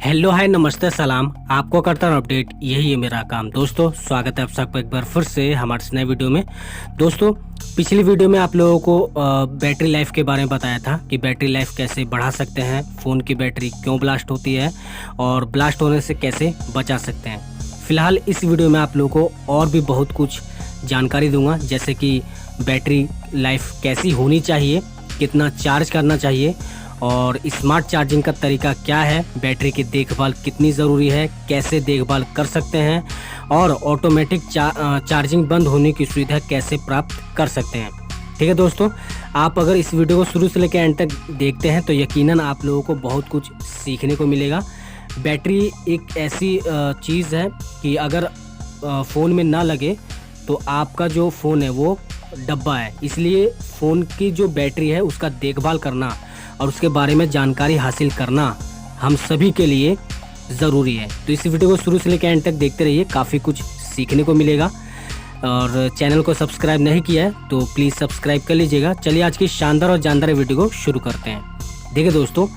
Hello hi नमस्ते सलाम। आपको करता हूँ अपडेट, यही है मेरा काम। दोस्तों स्वागत है आप सबको एक बार फिर से हमारे नए वीडियो में। दोस्तों पिछली वीडियो में आप लोगों को बैटरी लाइफ के बारे में बताया था कि बैटरी लाइफ कैसे बढ़ा सकते हैं, फ़ोन की बैटरी क्यों ब्लास्ट होती है और ब्लास्ट होने से कैसे बचा सकते हैं। फिलहाल इस वीडियो में आप लोगों को और भी बहुत कुछ जानकारी दूंगा, जैसे कि बैटरी लाइफ कैसी होनी चाहिए, कितना चार्ज करना चाहिए और स्मार्ट चार्जिंग का तरीका क्या है, बैटरी की देखभाल कितनी ज़रूरी है, कैसे देखभाल कर सकते हैं और ऑटोमेटिक चार्जिंग बंद होने की सुविधा कैसे प्राप्त कर सकते हैं। ठीक है दोस्तों, आप अगर इस वीडियो को शुरू से लेकर एंड तक देखते हैं तो यकीनन आप लोगों को बहुत कुछ सीखने को मिलेगा। बैटरी एक ऐसी चीज़ है कि अगर फ़ोन में ना लगे तो आपका जो फ़ोन है वो डब्बा है, इसलिए फ़ोन की जो बैटरी है उसका देखभाल करना और उसके बारे में जानकारी हासिल करना हम सभी के लिए ज़रूरी है। तो इस वीडियो को शुरू से लेकर एंड तक देखते रहिए, काफ़ी कुछ सीखने को मिलेगा। और चैनल को सब्सक्राइब नहीं किया है तो प्लीज़ सब्सक्राइब कर लीजिएगा। चलिए आज की शानदार और जानदार वीडियो को शुरू करते हैं। देखिए दोस्तों,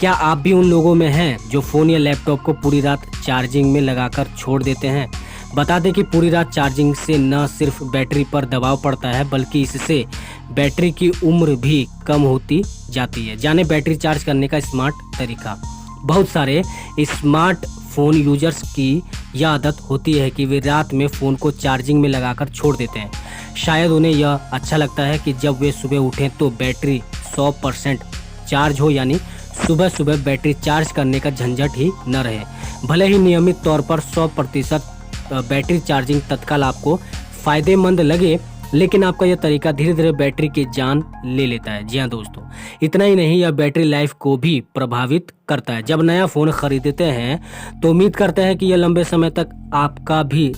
क्या आप भी उन लोगों में हैं जो फ़ोन या लैपटॉप को पूरी रात चार्जिंग में लगाकर छोड़ देते हैं? बता दें कि पूरी रात चार्जिंग से न सिर्फ बैटरी पर दबाव पड़ता है बल्कि इससे बैटरी की उम्र भी कम होती जाती है। जाने बैटरी चार्ज करने का स्मार्ट तरीका। बहुत सारे स्मार्ट फ़ोन यूजर्स की यह आदत होती है कि वे रात में फ़ोन को चार्जिंग में लगाकर छोड़ देते हैं। शायद उन्हें यह अच्छा लगता है कि जब वे सुबह उठें तो बैटरी 100% चार्ज हो, यानी सुबह सुबह बैटरी चार्ज करने का झंझट ही न रहे। भले ही नियमित तौर पर 100% बैटरी चार्जिंग तत्काल आपको फ़ायदेमंद लगे, लेकिन आपका यह तरीका धीरे धीरे बैटरी की जान ले लेता है। जी हाँ दोस्तों, इतना ही नहीं, यह बैटरी लाइफ को भी प्रभावित करता है। जब नया फ़ोन खरीदते हैं तो उम्मीद करते हैं कि यह लंबे समय तक आपका भी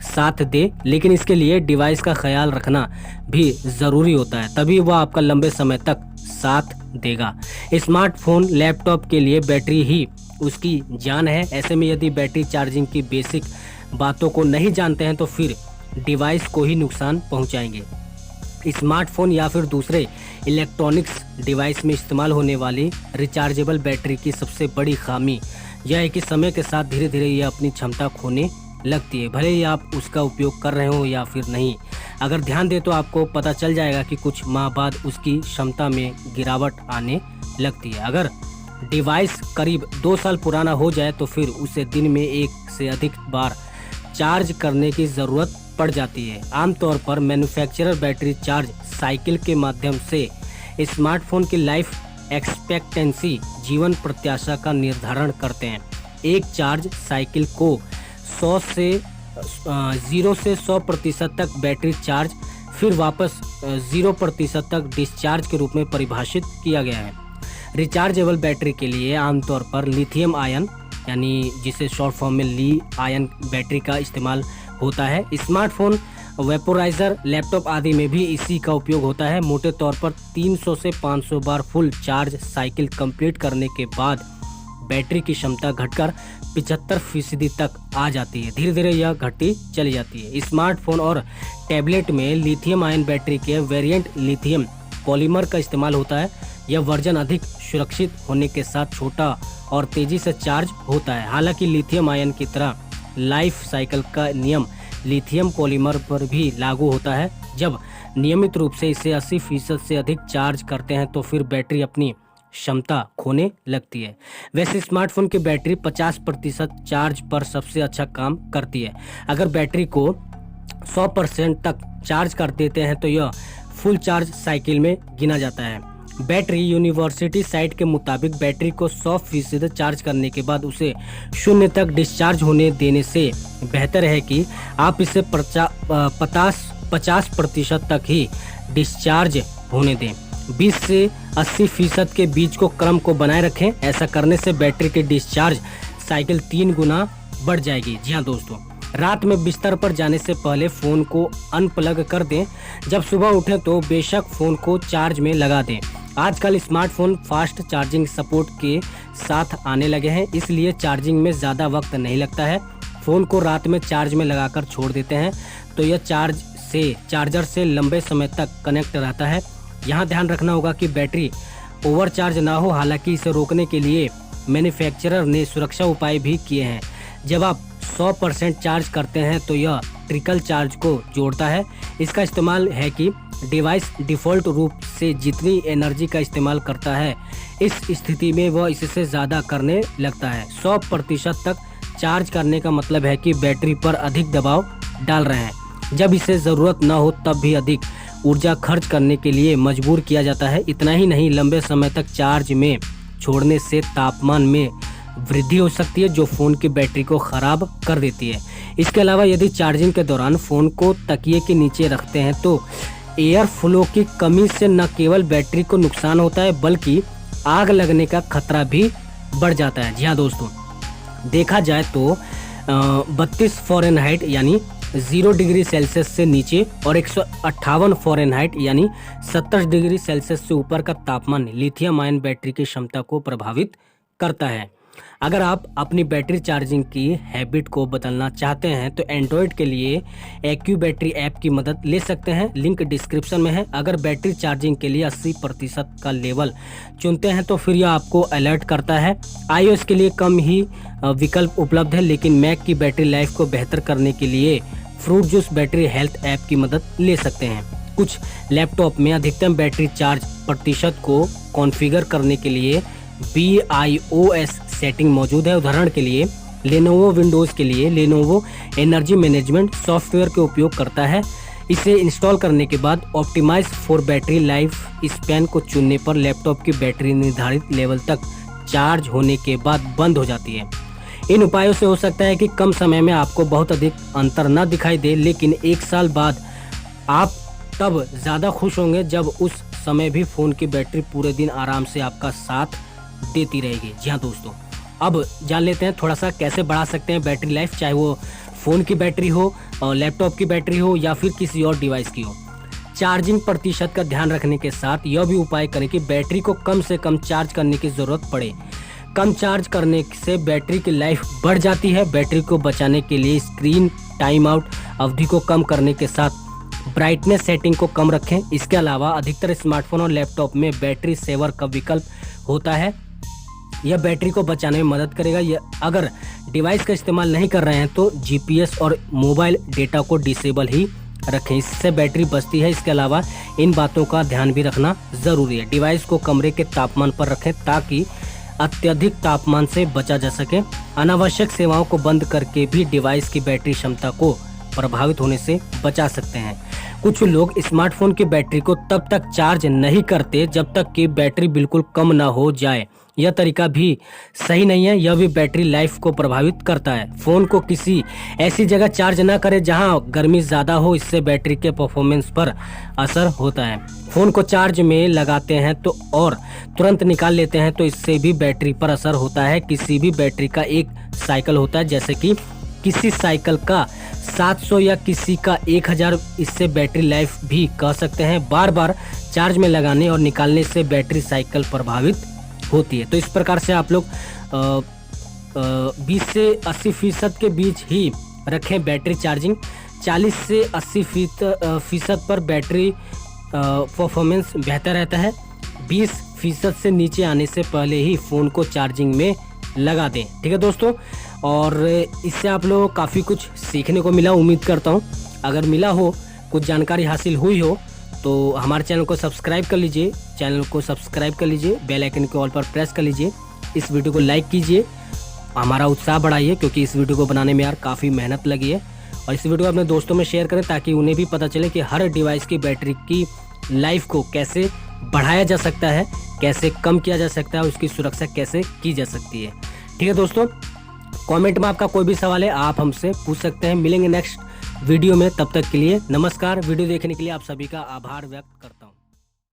साथ दे, लेकिन इसके लिए डिवाइस का ख्याल रखना भी ज़रूरी होता है, तभी वह आपका लंबे समय तक साथ देगा। स्मार्टफोन लैपटॉप के लिए बैटरी ही उसकी जान है। ऐसे में यदि बैटरी चार्जिंग की बेसिक बातों को नहीं जानते हैं तो फिर डिवाइस को ही नुकसान पहुंचाएंगे। स्मार्टफोन या फिर दूसरे इलेक्ट्रॉनिक्स डिवाइस में इस्तेमाल होने वाली रिचार्जेबल बैटरी की सबसे बड़ी खामी यह है कि समय के साथ धीरे धीरे यह अपनी क्षमता खोने लगती है, भले ही आप उसका उपयोग कर रहे हो या फिर नहीं। अगर ध्यान दें तो आपको पता चल जाएगा कि कुछ माह बाद उसकी क्षमता में गिरावट आने लगती है। अगर डिवाइस करीब 2 साल पुराना हो जाए तो फिर उसे दिन में 1 से अधिक बार चार्ज करने की ज़रूरत पड़ जाती है। आमतौर पर मैन्युफैक्चरर बैटरी चार्ज साइकिल के माध्यम से स्मार्टफोन की लाइफ एक्सपेक्टेंसी, जीवन प्रत्याशा का निर्धारण करते हैं। एक चार्ज साइकिल को 0 से 100% तक बैटरी चार्ज, फिर वापस 0% तक डिस्चार्ज के रूप में परिभाषित किया गया है। रिचार्जेबल बैटरी के लिए आमतौर पर लिथियम आयन, यानी जिसे शॉर्ट फॉर्म में ली आयन बैटरी का इस्तेमाल होता है। स्मार्टफोन, वेपोराइज़र, लैपटॉप आदि में भी इसी का उपयोग होता है। मोटे तौर पर 300 से 500 बार फुल चार्ज साइकिल कंप्लीट करने के बाद बैटरी की क्षमता घटकर 75% तक आ जाती है। धीरे धीरे यह घटती चली जाती है। स्मार्टफोन और टैबलेट में लिथियम आयन बैटरी के वेरिएंट लिथियम पॉलीमर का इस्तेमाल होता है। यह वर्जन अधिक सुरक्षित होने के साथ छोटा और तेजी से चार्ज होता है। हालांकि लिथियम आयन की तरह लाइफ साइकिल का नियम लिथियम पॉलीमर पर भी लागू होता है। जब नियमित रूप से इसे 80% से अधिक चार्ज करते हैं तो फिर बैटरी अपनी क्षमता खोने लगती है। वैसे स्मार्टफोन की बैटरी 50% चार्ज पर सबसे अच्छा काम करती है। अगर बैटरी को 100% तक चार्ज कर देते हैं तो यह फुल चार्ज साइकिल में गिना जाता है। बैटरी यूनिवर्सिटी साइट के मुताबिक बैटरी को 100% चार्ज करने के बाद उसे 0 तक डिस्चार्ज होने देने से बेहतर है कि आप इसे 50% तक ही डिस्चार्ज होने दें। 20 से 80% के बीच को क्रम को बनाए रखें। ऐसा करने से बैटरी की डिस्चार्ज साइकिल 3 गुना बढ़ जाएगी। जी हाँ दोस्तों, रात में बिस्तर पर जाने से पहले फ़ोन को अनप्लग कर दें। जब सुबह उठें तो बेशक फ़ोन को चार्ज में लगा दें। आजकल स्मार्टफोन फास्ट चार्जिंग सपोर्ट के साथ आने लगे हैं, इसलिए चार्जिंग में ज़्यादा वक्त नहीं लगता है। फ़ोन को रात में चार्ज में लगाकर छोड़ देते हैं तो यह चार्जर से लंबे समय तक कनेक्ट रहता है। यहाँ ध्यान रखना होगा कि बैटरी ओवरचार्ज ना हो। हालांकि इसे रोकने के लिए मैन्युफैक्चरर ने सुरक्षा उपाय भी किए हैं। जब आप 100% चार्ज करते हैं तो यह ट्रिकल चार्ज को जोड़ता है। इसका इस्तेमाल है कि डिवाइस डिफ़ॉल्ट रूप से जितनी एनर्जी का इस्तेमाल करता है, इस स्थिति में वह इससे ज़्यादा करने लगता है। 100% तक चार्ज करने का मतलब है कि बैटरी पर अधिक दबाव डाल रहे हैं। जब इसे ज़रूरत न हो तब भी अधिक ऊर्जा खर्च करने के लिए मजबूर किया जाता है। इतना ही नहीं, लंबे समय तक चार्ज में छोड़ने से तापमान में वृद्धि हो सकती है, जो फ़ोन की बैटरी को ख़राब कर देती है। इसके अलावा यदि चार्जिंग के दौरान फ़ोन को तकिए के नीचे रखते हैं तो एयर फ्लो की कमी से न केवल बैटरी को नुकसान होता है बल्कि आग लगने का खतरा भी बढ़ जाता है। जी हाँ दोस्तों, देखा जाए तो 32 फ़ारेनहाइट यानी 0 डिग्री सेल्सियस से नीचे और 158 फ़ारेनहाइट यानी 70 डिग्री सेल्सियस से ऊपर का तापमान लिथियम आयन बैटरी की क्षमता को प्रभावित करता है। अगर आप अपनी बैटरी चार्जिंग की हैबिट को बदलना चाहते हैं तो एंड्रॉयड के लिए एक्यू बैटरी ऐप की मदद ले सकते हैं। लिंक डिस्क्रिप्शन में है। अगर बैटरी चार्जिंग के लिए 80% का लेवल चुनते हैं तो फिर यह आपको अलर्ट करता है। iOS के लिए कम ही विकल्प उपलब्ध है, लेकिन मैक की बैटरी लाइफ को बेहतर करने के लिए fruit juice battery health app की मदद ले सकते हैं। कुछ लैपटॉप में अधिकतम बैटरी चार्ज प्रतिशत को कॉन्फ़िगर करने के लिए BIOS सेटिंग मौजूद है। उदाहरण के लिए लेनोवो विंडोज़ के लिए लेनोवो एनर्जी मैनेजमेंट सॉफ्टवेयर के उपयोग करता है। इसे इंस्टॉल करने के बाद optimize for battery life span को चुनने पर लैपटॉप की बैटरी निर्धारित लेवल तक चार्ज होने के बाद बंद हो जाती है। इन उपायों से हो सकता है कि कम समय में आपको बहुत अधिक अंतर न दिखाई दे, लेकिन 1 साल बाद आप तब ज़्यादा खुश होंगे जब उस समय भी फ़ोन की बैटरी पूरे दिन आराम से आपका साथ देती रहेगी। जी हाँ दोस्तों, अब जान लेते हैं थोड़ा सा कैसे बढ़ा सकते हैं बैटरी लाइफ, चाहे वो फ़ोन की बैटरी हो और लैपटॉप की बैटरी हो या फिर किसी और डिवाइस की हो। चार्जिंग प्रतिशत का ध्यान रखने के साथ यह भी उपाय करें कि बैटरी को कम से कम चार्ज करने की ज़रूरत पड़े। कम चार्ज करने से बैटरी की लाइफ बढ़ जाती है। बैटरी को बचाने के लिए स्क्रीन टाइम आउट अवधि को कम करने के साथ ब्राइटनेस सेटिंग को कम रखें। इसके अलावा अधिकतर स्मार्टफोन और लैपटॉप में बैटरी सेवर का विकल्प होता है। यह बैटरी को बचाने में मदद करेगा। अगर डिवाइस का इस्तेमाल नहीं कर रहे हैं तो GPS और मोबाइल डेटा को डिसेबल ही रखें, इससे बैटरी बचती है। इसके अलावा इन बातों का ध्यान भी रखना ज़रूरी है। डिवाइस को कमरे के तापमान पर रखें ताकि अत्यधिक तापमान से बचा जा सके। अनावश्यक सेवाओं को बंद करके भी डिवाइस की बैटरी क्षमता को प्रभावित होने से बचा सकते हैं। कुछ लोग स्मार्टफोन की बैटरी को तब तक चार्ज नहीं करते जब तक कि बैटरी बिल्कुल कम ना हो जाए। यह तरीका भी सही नहीं है, यह भी बैटरी लाइफ को प्रभावित करता है। फ़ोन को किसी ऐसी जगह चार्ज ना करें जहां गर्मी ज़्यादा हो, इससे बैटरी के परफॉर्मेंस पर असर होता है। फ़ोन को चार्ज में लगाते हैं तो और तुरंत निकाल लेते हैं तो इससे भी बैटरी पर असर होता है। किसी भी बैटरी का एक साइकिल होता है, जैसे कि किसी साइकिल का 700 या किसी का 1000, इससे बैटरी लाइफ भी कह सकते हैं। बार बार चार्ज में लगाने और निकालने से बैटरी साइकिल प्रभावित होती है। तो इस प्रकार से आप लोग 20 से 80% के बीच ही रखें बैटरी चार्जिंग। 40 से 80% पर बैटरी परफॉर्मेंस बेहतर रहता है। 20% से नीचे आने से पहले ही फ़ोन को चार्जिंग में लगा दें। ठीक है दोस्तों, और इससे आप लोग काफ़ी कुछ सीखने को मिला, उम्मीद करता हूँ। अगर मिला हो, कुछ जानकारी हासिल हुई हो तो हमारे चैनल को सब्सक्राइब कर लीजिए। बेल आइकन के ऑल पर प्रेस कर लीजिए। इस वीडियो को लाइक कीजिए, हमारा उत्साह बढ़ाइए, क्योंकि इस वीडियो को बनाने में यार काफ़ी मेहनत लगी है। और इस वीडियो को अपने दोस्तों में शेयर करें ताकि उन्हें भी पता चले कि हर डिवाइस की बैटरी की लाइफ को कैसे बढ़ाया जा सकता है, कैसे कम किया जा सकता है, उसकी सुरक्षा कैसे की जा सकती है। ठीक है दोस्तों, कमेंट में आपका कोई भी सवाल है आप हमसे पूछ सकते हैं। मिलेंगे नेक्स्ट वीडियो में, तब तक के लिए नमस्कार। वीडियो देखने के लिए आप सभी का आभार व्यक्त करता हूं।